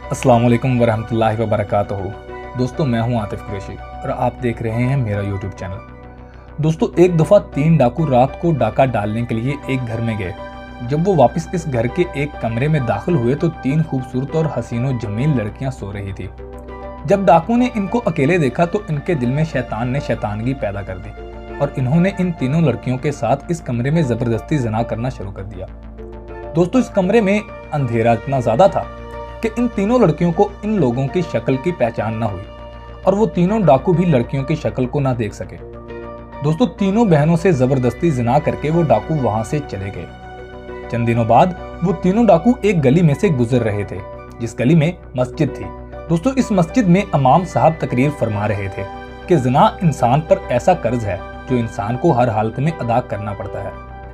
अस्सलाम वालेकुम वरहमतुल्लाहि वबरकातुहू। दोस्तों मैं हूं आतिफ कुरैशी और आप देख रहे हैं मेरा यूट्यूब चैनल। दोस्तों एक दफ़ा 3 डाकू रात को डाका डालने के लिए एक घर में गए। जब वो वापस इस घर के एक कमरे में दाखिल हुए तो 3 खूबसूरत और हसीनो जमील लड़कियां सो रही थी। जब डाकू ने इनको अकेले देखा तो इनके दिल में शैतान ने शैतानगी पैदा कर दी और इन्होंने इन तीनों लड़कियों के साथ इस कमरे में जबरदस्ती ज़िना करना शुरू कर दिया। दोस्तों इस कमरे में अंधेरा इतना ज़्यादा था कि इन तीनों लड़कियों को इन लोगों की शक्ल की पहचान ना हुई और वो तीनों डाकू भी लड़कियों की शक्ल को ना देख सके। दोस्तों तीनों बहनों से जबरदस्ती जिना करके वो डाकू वहां से चले गए। चंद दिनों बाद वो तीनों डाकू एक गली में से गुजर रहे थे जिस गली में मस्जिद थी। दोस्तों इस मस्जिद में इमाम साहब तकरीर फरमा रहे थे कि जिना इंसान पर ऐसा कर्ज है जो इंसान को हर हालत में अदा करना पड़ता है,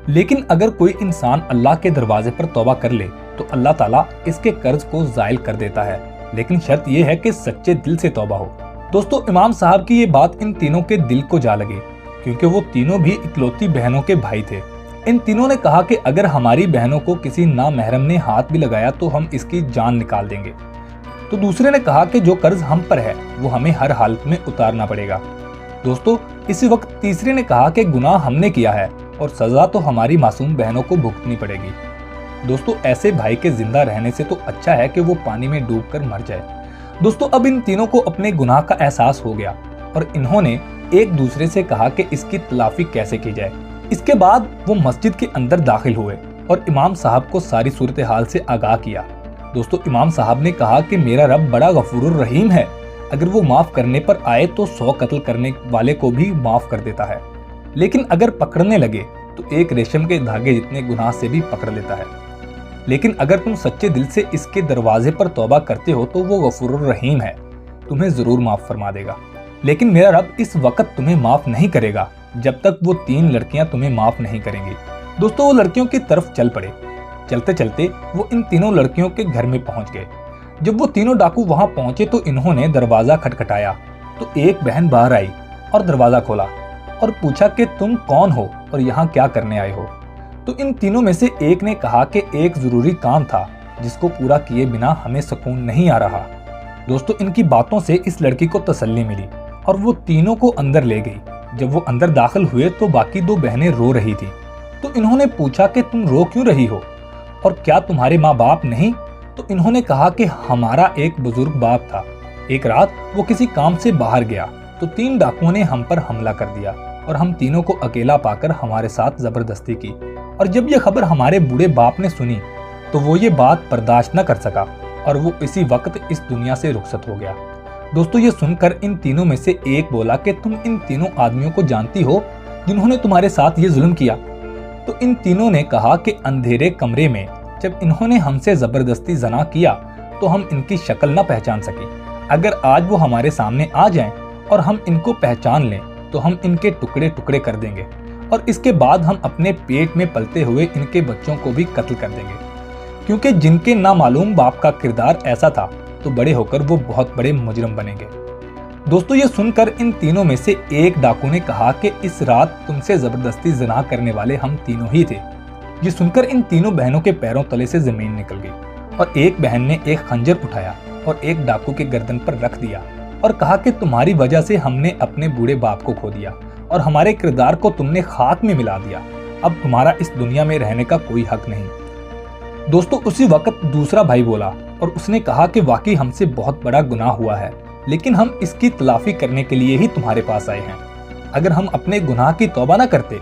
लेकिन अगर कोई इंसान अल्लाह के दरवाजे पर तौबा कर ले तो अल्लाह ताला इसके कर्ज को ज़ाइल कर देता है, लेकिन शर्त यह है कि सच्चे दिल से तौबा हो। दोस्तों इमाम साहब की ये बात इन तीनों के दिल को जा लगी क्योंकि वो तीनों भी इकलौती बहनों के भाई थे। इन तीनों ने कहा कि अगर हमारी बहनों को किसी नामहरम ने हाथ भी लगाया तो हम इसकी जान निकाल देंगे। तो दूसरे ने कहा कि जो कर्ज हम पर है वो हमें हर हालत में उतारना पड़ेगा। दोस्तों इसी वक्त तीसरे ने कहा कि गुनाह हमने किया है और सजा तो हमारी मासूम बहनों को भुगतनी पड़ेगी। दोस्तों ऐसे भाई के जिंदा रहने से तो अच्छा है कि वो पानी में डूबकर मर जाए। दोस्तों अब इन तीनों को अपने गुनाह का एहसास हो गया और इन्होंने एक दूसरे से कहा कि इसकी तलाफी कैसे की जाए। इसके बाद वो मस्जिद के अंदर दाखिल हुए और इमाम साहब को सारी सूरत हाल से आगाह किया। दोस्तों इमाम साहब ने कहा कि मेरा रब बड़ा गफूरुर रहीम है, अगर वो माफ करने पर आए तो 100 कत्ल करने वाले को भी माफ कर देता है, लेकिन अगर पकड़ने लगे तो एक रेशम के धागे जितने गुनाह से भी पकड़ लेता है। लेकिन अगर तुम सच्चे दिल से इसके दरवाजे पर तौबा करते हो तो वो गफूरुर रहीम है, तुम्हें जरूर माफ फरमा देगा। लेकिन मेरा रब इस वक्त तुम्हें माफ नहीं करेगा जब तक वो 3 लड़कियां तुम्हें माफ नहीं करेंगी। दोस्तों वो लड़कियों की तरफ चल पड़े। चलते चलते वो इन तीनों लड़कियों के घर में पहुंच गए। जब वो तीनों डाकू वहां पहुंचे तो इन्होंने दरवाजा खटखटाया तो एक बहन बाहर आई और दरवाजा खोला और पूछा कि तुम कौन हो और यहाँ क्या करने आए हो। तो इन तीनों में से एक ने कहा कि एक जरूरी काम था जिसको पूरा किए बिना हमें सुकून नहीं आ रहा। दोस्तों इनकी बातों से इस लड़की को तसल्ली मिली और वो तीनों को अंदर ले गई। जब वो अंदर दाखिल हुए तो बाकी 2 बहनें रो रही थी। तो इन्होंने पूछा कि तुम रो क्यों रही हो और क्या तुम्हारे माँ बाप नहीं? तो इन्होंने कहा कि हमारा एक बुजुर्ग बाप था, एक रात वो किसी काम से बाहर गया तो 3 डाकुओं ने हम पर हमला कर दिया और हम तीनों को अकेला पाकर हमारे साथ जबरदस्ती की। और जब ये खबर हमारे बूढ़े बाप ने सुनी तो वो ये बात बर्दाश्त न कर सका और वो इसी वक्त इस दुनिया से रुखसत हो गया। दोस्तों ये सुनकर इन तीनों में से एक बोला कि तुम इन तीनों आदमियों को जानती हो जिन्होंने तुम्हारे साथ ये जुल्म किया? तो इन तीनों ने कहा कि अंधेरे कमरे में जब इन्होंने हमसे जबरदस्ती जना किया तो हम इनकी शक्ल न पहचान सकी। अगर आज वो हमारे सामने आ जाएं और हम इनको पहचान लें तो हम इनके टुकड़े टुकड़े कर देंगे और इसके बाद हम अपने पेट में पलते हुए इनके बच्चों को भी कत्ल कर देंगे, क्योंकि जिनके नामालूम बाप का किरदार ऐसा था तो बड़े होकर वो बहुत बड़े मुजरिम बनेंगे। दोस्तों ये सुनकर इन तीनों में से एक डाकू ने कहा कि इस रात तुमसे जबरदस्ती ज़िना करने वाले हम तीनों ही थे। ये सुनकर इन तीनों बहनों के पैरों तले से जमीन निकल गई और एक बहन ने एक खंजर उठाया और एक डाकू के गर्दन पर रख दिया और कहा कि तुम्हारी वजह से हमने अपने बूढ़े बाप को खो दिया और हमारे किरदार को तुमने खाक में मिला दिया। अब तुम्हारा इस दुनिया में रहने का कोई हक नहीं। दोस्तों उसी वक्त दूसरा भाई बोला और उसने कहा कि वाकई हमसे बहुत बड़ा गुनाह हुआ है, लेकिन हम इसकी तलाफी करने के लिए ही तुम्हारे पास आए हैं। अगर हम अपने गुनाह की तौबा न करते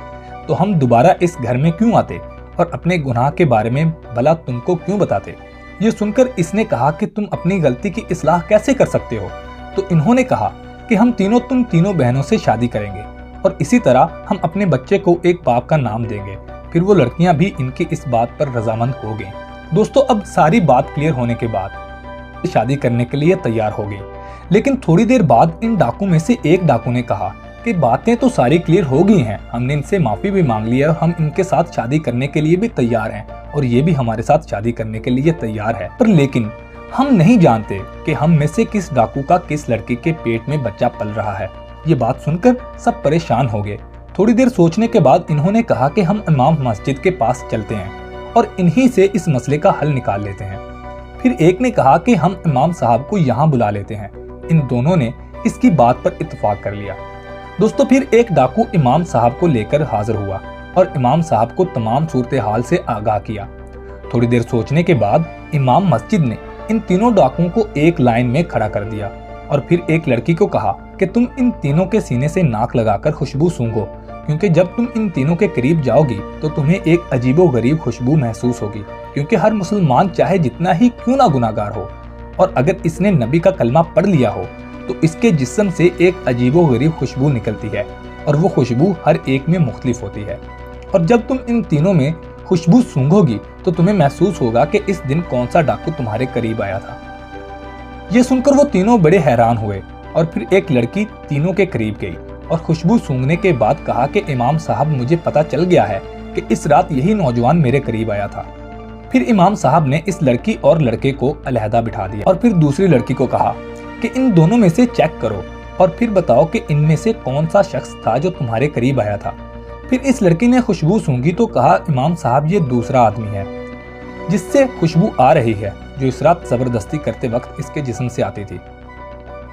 तो हम दोबारा इस घर में क्यों आते और अपने गुनाह के बारे में भला तुमको क्यों बताते? ये सुनकर इसने कहा कि तुम अपनी गलती की इस्लाह कैसे कर सकते हो? तो इन्होंने कहा कि हम तीनों तुम तीनों बहनों से शादी करेंगे और इसी तरह हम अपने बच्चे को एक बाप का नाम देंगे। फिर वो लड़कियां भी इनकी इस बात पर रजामंद हो गईं। दोस्तों अब सारी बात क्लियर होने के बाद शादी करने के लिए तैयार हो गई, लेकिन थोड़ी देर बाद इन डाकू में से एक डाकू ने कहा कि बातें तो सारी क्लियर हो गई हैं, हमने इनसे माफी भी मांग ली है और हम इनके साथ शादी करने के लिए भी तैयार हैं और ये भी हमारे साथ शादी करने के लिए तैयार है, पर लेकिन हम नहीं जानते कि हम में से किस डाकू का किस लड़की के पेट में बच्चा पल रहा है। ये बात सुनकर सब परेशान हो गए। थोड़ी देर सोचने के बाद इन्होंने कहा कि हम इमाम मस्जिद के पास चलते हैं और इन्हीं से इस मसले का हल निकाल लेते हैं। फिर एक ने कहा कि हम इमाम साहब को यहाँ बुला लेते हैं। इन दोनों ने इसकी बात पर इत्तेफाक कर लिया। दोस्तों फिर एक डाकू इमाम साहब को लेकर हाजिर हुआ और इमाम साहब को तमाम सूरत हाल से आगाह किया। थोड़ी देर सोचने के बाद इमाम मस्जिद ने इन तीनों डाकुओं को एक लाइन में खड़ा कर दिया और फिर एक लड़की को कहा कि तुम इन तीनों के सीने से नाक लगाकर खुशबू सूंघो, क्योंकि जब तुम इन तीनों के करीब जाओगी तो तुम्हें एक अजीबोगरीब खुशबू महसूस होगी, क्योंकि हर मुसलमान चाहे जितना ही क्यों ना गुनाहगार हो और अगर इसने नबी का कलमा पढ़ लिया हो तो इसके जिस्म से एक अजीबोगरीब खुशबू निकलती है और वो खुशबू हर एक में मुख्तलिफ होती है। और जब तुम इन तीनों में खुशबू सूंघोगी तो तुम्हें महसूस होगा कि इस दिन कौन सा डाकू तुम्हारे करीब आया था। ये सुनकर वो तीनों बड़े हैरान हुए और फिर एक लड़की तीनों के करीब गई और खुशबू सूंघने के बाद कहा कि इमाम साहब मुझे पता चल गया है कि इस रात यही नौजवान मेरे करीब आया था। फिर इमाम साहब ने इस लड़की और लड़के को अलहदा बिठा दिया और फिर दूसरी लड़की को कहा कि इन दोनों में से चेक करो और फिर बताओ कि इनमें से कौन सा शख्स था जो तुम्हारे करीब आया था। फिर इस लड़की ने खुशबू सूंघी तो कहा इमाम साहब ये दूसरा आदमी है जिससे खुशबू आ रही है, जो इस रात जबरदस्ती करते वक्त इसके जिस्म से आती थी।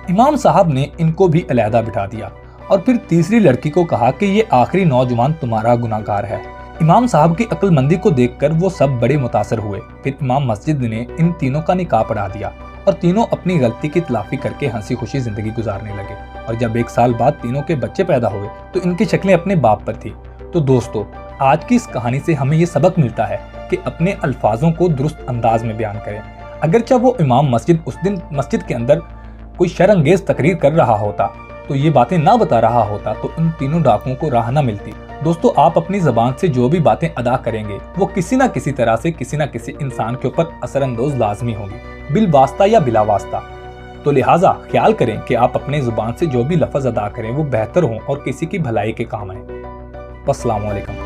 इमाम साहब ने इनको भी अलहदा बिठा दिया और फिर तीसरी लड़की को कहा कि ये आखिरी नौजवान तुम्हारा गुनाहगार है। इमाम साहब की अक्लमंदी को देखकर वो सब बड़े मुतासर हुए। फिर इमाम मस्जिद ने इन तीनों का निकाह पढ़ा दिया और तीनों अपनी गलती की तलाफी करके हंसी खुशी जिंदगी गुजारने लगे। और जब 1 साल बाद तीनों के बच्चे पैदा हुए तो इनकी शक्लें अपने बाप पर थी। तो दोस्तों आज की इस कहानी से हमें ये सबक मिलता है कि अपने अल्फाजों को दुरुस्त अंदाज में बयान करें। अगरचे वो इमाम मस्जिद उस दिन मस्जिद के अंदर कोई शर्अंगेज तकरीर कर रहा होता तो ये बातें ना बता रहा होता तो इन तीनों डाकुओं को राह ना मिलती। दोस्तों आप अपनी ज़बान से जो भी बातें अदा करेंगे वो किसी ना किसी तरह से किसी ना किसी इंसान के ऊपर असरअंदाज लाजमी होगी, बिल वास्ता या बिला वास्ता। तो लिहाजा ख्याल करें कि आप अपने ज़ुबान से जो भी लफ्ज़ अदा करें वो बेहतर हों और किसी की भलाई के काम आए। अस्सलाम वालेकुम।